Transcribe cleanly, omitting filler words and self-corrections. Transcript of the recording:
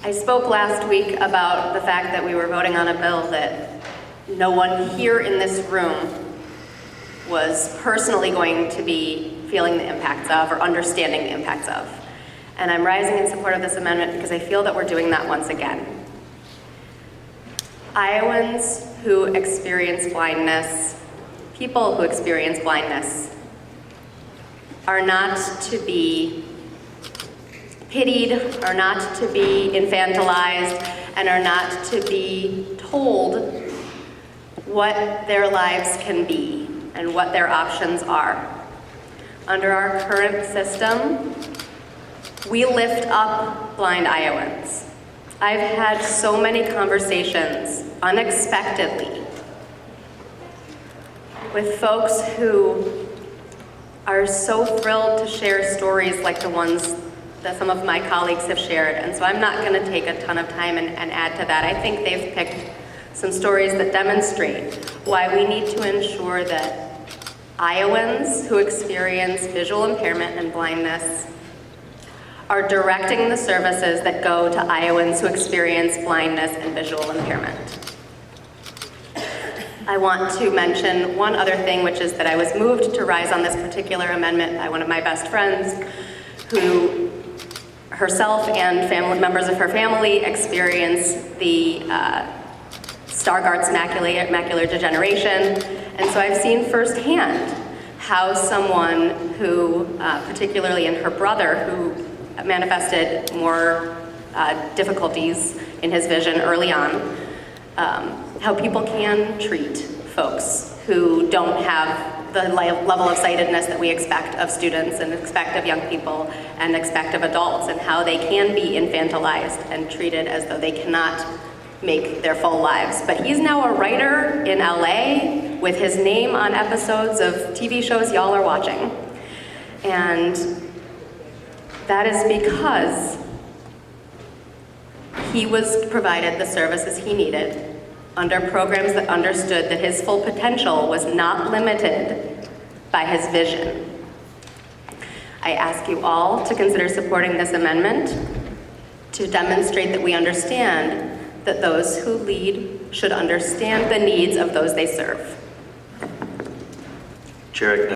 I spoke last week about the fact that we were voting on a bill that no one here in this room was personally going to be feeling the impacts of or understanding the impacts of. And I'm rising in support of this amendment because I feel that we're doing that once again. Iowans who experience blindness, people who experience blindness, are not to be pitied, are not to be infantilized, and are not to be told what their lives can be and what their options are. Under our current system, we lift up blind Iowans. I've had so many conversations unexpectedly with folks who are so thrilled to share stories like the ones that some of my colleagues have shared. And so I'm not going to take a ton of time and add to that. I think they've picked some stories that demonstrate why we need to ensure that Iowans who experience visual impairment and blindness are directing the services that go to Iowans who experience blindness and visual impairment. I want to mention one other thing, which is that I was moved to rise on this particular amendment by one of my best friends who herself and members of her family experience the Stargardt's macular degeneration. And so I've seen firsthand how someone who, particularly in her brother, who manifested more difficulties in his vision early on, how people can treat folks who don't have the level of sightedness that we expect of students and expect of young people and expect of adults, and how they can be infantilized and treated as though they cannot make their full lives. But he's now a writer in LA with his name on episodes of TV shows y'all are watching. And that is because he was provided the services he needed under programs that understood that his full potential was not limited by his vision. I ask you all to consider supporting this amendment to demonstrate that we understand that those who lead should understand the needs of those they serve. Chair,